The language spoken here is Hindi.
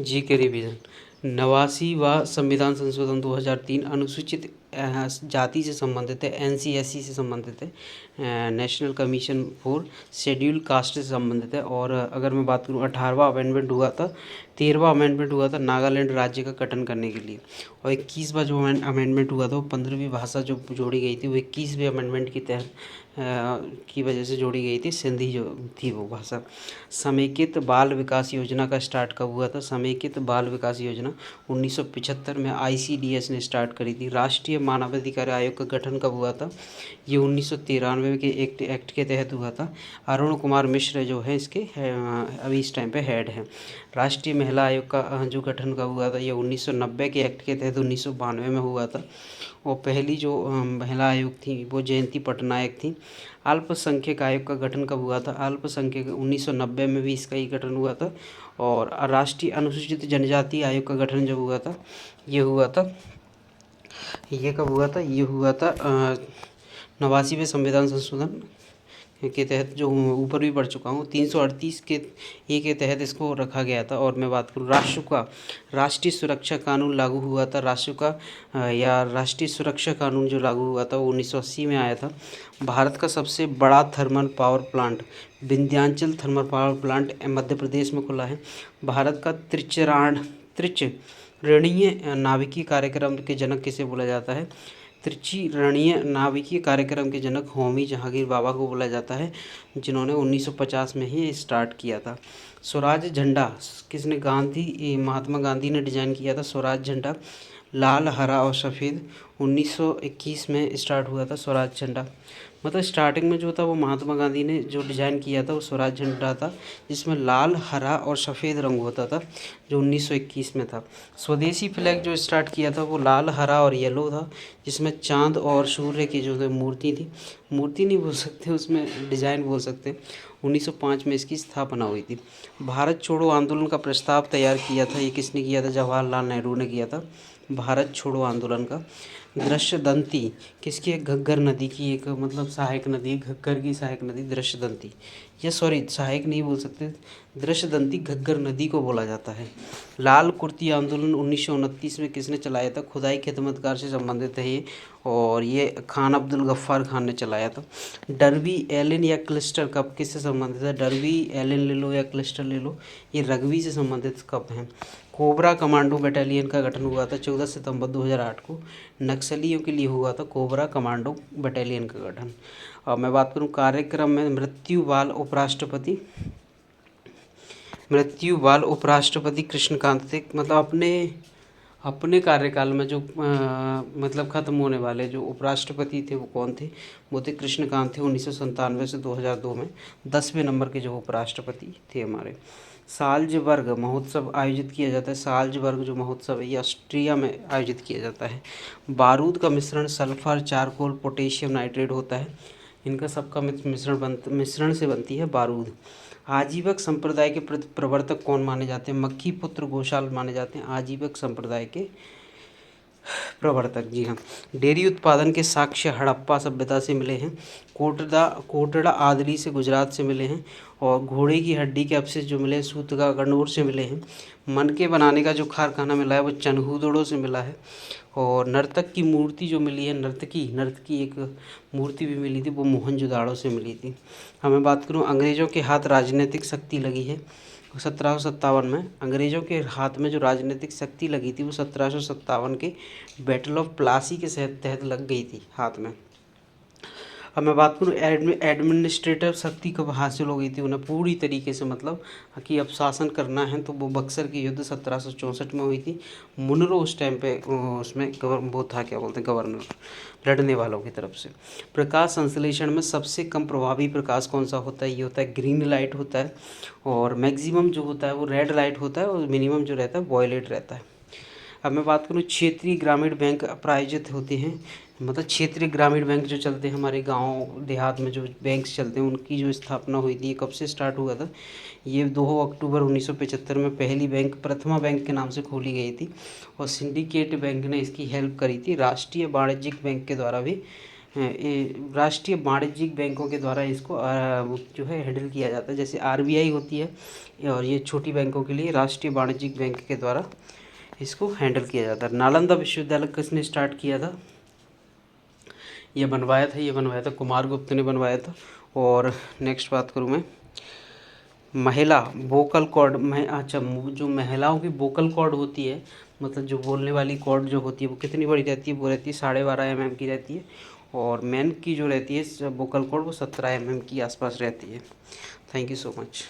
जी के रिवीजन 89 व संविधान संशोधन 2003 अनुसूचित जाति से संबंधित है, NC/SC से संबंधित है, national commission for schedule caste से संबंधित है। और अगर मैं बात करूँ 18वां अमेंडमेंट हुआ था, 13वां अमेंडमेंट हुआ था नागालैंड राज्य का गठन करने के लिए, और 21वां जो अमेंडमेंट हुआ था वो 15वीं भाषा जो जोड़ी गई थी वो 21वें अमेंडमेंट के तहत की वजह से जोड़ी गई थी, सिंधी जो थी वो भाषा। समेकित बाल विकास योजना का स्टार्ट कब हुआ था? समेकित बाल विकास योजना 1975 में ICDS ने स्टार्ट करी थी। राष्ट्रीय मानवाधिकार आयोग का गठन कब हुआ था? ये 1993 के एक्ट के तहत हुआ था। अरुण कुमार मिश्र जो है इसके अभी इस टाइम पे हेड हैं। राष्ट्रीय महिला आयोग का जो गठन कब हुआ था? ये 1990 के एक्ट के तहत 1992 में हुआ था। और पहली जो महिला आयोग थी वो जयंती पटनायक थी। अल्पसंख्यक आयोग का गठन कब हुआ था? अल्पसंख्यक 1990 में भी इसका ही गठन हुआ था। और राष्ट्रीय अनुसूचित जनजाति आयोग का गठन जब हुआ था ये कब हुआ था? ये हुआ था 89वें संविधान संशोधन के तहत, जो ऊपर भी पढ़ चुका हूँ, 338 के ए के तहत इसको रखा गया था। और मैं बात करूँ राष्ट्रीय सुरक्षा कानून लागू हुआ था। राष्ट्रीय सुरक्षा कानून जो लागू हुआ था वो 1980 में आया था। भारत का सबसे बड़ा thermal power plant Vindhyachal thermal power plant Madhya Pradesh में खुला है। भारत का त्रिचिरणीय नाभिकीय कार्यक्रम के जनक किसे बोला जाता है? त्रिचिरणीय नाभिकीय कार्यक्रम के जनक होमी जहांगीर बाबा को बोला जाता है, जिन्होंने 1950 में ही स्टार्ट किया था। स्वराज झंडा किसने? महात्मा गांधी ने डिजाइन किया था। स्वराज झंडा लाल, हरा और सफ़ेद 1921 में स्टार्ट हुआ था स्वराज झंडा। मतलब स्टार्टिंग में जो था वो महात्मा गांधी ने जो डिज़ाइन किया था वो स्वराज झंडा था, जिसमें लाल, हरा और सफ़ेद रंग होता था, जो 1921 में था। स्वदेशी फ्लैग जो स्टार्ट किया था वो लाल, हरा और येलो था, जिसमें चांद और सूर्य की जो मूर्ति थी, मूर्ति नहीं बोल सकते, उसमें डिज़ाइन बोल सकते हैं। 1905 में इसकी स्थापना हुई थी। भारत छोड़ो आंदोलन का प्रस्ताव तैयार किया था, ये किसने किया था? जवाहरलाल नेहरू ने किया था भारत छोड़ो आंदोलन का। दृश्यदंती किसकी है? घग्गर नदी की एक मतलब सहायक नदी, घग्गर की सहायक नदी दृश्यदंती, या सॉरी सहायक नहीं बोल सकते, दृश्यदंती घग्गर नदी को बोला जाता है। लाल कुर्ती आंदोलन 1929 में किसने चलाया था? खुदाई खिदमतगार से संबंधित है ये, और ये खान अब्दुल गफ्फार खान ने चलाया था। डर्बी एलन या क्लिस्टर कप किससे संबंधित है? डर्बी एलन ले लो या क्लिस्टर ले लो, ये रग्बी से संबंधित कप हैं। कोबरा कमांडो बटालियन का गठन हुआ था 14 सितंबर 2008 को, नक्सलियों के लिए हुआ था कोबरा कमांडो बटालियन का गठन। अब मैं बात करूं कार्यक्रम में मृत्यु बाल उपराष्ट्रपति कृष्णकांत थे। मतलब अपने कार्यकाल में जो मतलब ख़त्म होने वाले जो उपराष्ट्रपति थे वो कौन थे? वो थे कृष्णकांत थे। 1997 से 2002 में 10वें नंबर के जो उपराष्ट्रपति थे हमारे। साल्ज़बर्ग महोत्सव आयोजित किया जाता है। साल्ज़बर्ग जो महोत्सव है ये ऑस्ट्रिया में आयोजित किया जाता है। बारूद का मिश्रण सल्फर, चारकोल, पोटेशियम नाइट्रेट होता है। इनका सबका मिश्रण से बनती है बारूद। आजीवक संप्रदाय के प्रवर्तक कौन माने जाते हैं? मक्खी पुत्र घोषाल माने जाते हैं आजीवक संप्रदाय के प्रवर्तक। जी हाँ। डेयरी उत्पादन के साक्ष्य हड़प्पा सभ्यता से मिले हैं। कोटड़ा आदरी से गुजरात से मिले हैं। और घोड़े की हड्डी के अवशेष जो मिले हैं सूतगा गणौर से मिले हैं। मनके बनाने का जो कारखाना मिला है वो चनहूदड़ो से मिला है। और नर्तक की मूर्ति जो मिली है, नर्तकी एक मूर्ति भी मिली थी, वो मोहनजोदाड़ो से मिली थी। हमें बात करूँ अंग्रेज़ों के हाथ राजनीतिक शक्ति लगी है 1757 में। अंग्रेज़ों के हाथ में जो राजनीतिक शक्ति लगी थी वो 1757 के बैटल ऑफ प्लासी के तहत लग गई थी हाथ में। अब मैं बात करूँ एडमिनिस्ट्रेटिव शक्ति कब हासिल हो गई थी उन्हें पूरी तरीके से, मतलब कि अब शासन करना है, तो वो बक्सर की युद्ध 1764 में हुई थी। मुनरो उस टाइम पे उसमें वो था, क्या बोलते हैं, गवर्नर लड़ने वालों की तरफ से। प्रकाश संश्लेषण में सबसे कम प्रभावी प्रकाश कौन सा होता है? ये होता है ग्रीन लाइट होता है। और मैक्सिमम जो होता है वो रेड लाइट होता है, और मिनिमम जो रहता है वॉयलेट रहता है। अब मैं बात करूँ क्षेत्रीय ग्रामीण बैंक प्रायोजित होते हैं, मतलब क्षेत्रीय ग्रामीण बैंक जो चलते हैं हमारे गांव देहात में जो बैंक्स चलते हैं उनकी जो स्थापना हुई थी, ये कब से स्टार्ट हुआ था? ये 2 अक्टूबर 1975 में पहली बैंक प्रथमा बैंक के नाम से खोली गई थी। और सिंडिकेट बैंक ने इसकी हेल्प करी थी। राष्ट्रीय वाणिज्यिक बैंक के द्वारा भी ये राष्ट्रीय वाणिज्यिक बैंकों के द्वारा इसको जो है हैंडल किया जाता है। जैसे आरबीआई होती है और ये छोटी बैंकों के लिए राष्ट्रीय वाणिज्यिक बैंक के द्वारा इसको हैंडल किया जाता है। नालंदा विश्वविद्यालय किसने स्टार्ट किया था? ये बनवाया था कुमारगुप्त ने बनवाया था। और नेक्स्ट बात करूँ मैं, महिला वोकल कॉर्ड में, अच्छा, जो महिलाओं की वोकल कॉर्ड होती है, मतलब जो बोलने वाली कॉर्ड जो होती है वो कितनी बड़ी रहती है? वो रहती है 12.5 mm की रहती है। और मेन की जो रहती है वोकल कॉर्ड वो 17 mm की आसपास रहती है। Thank you so much.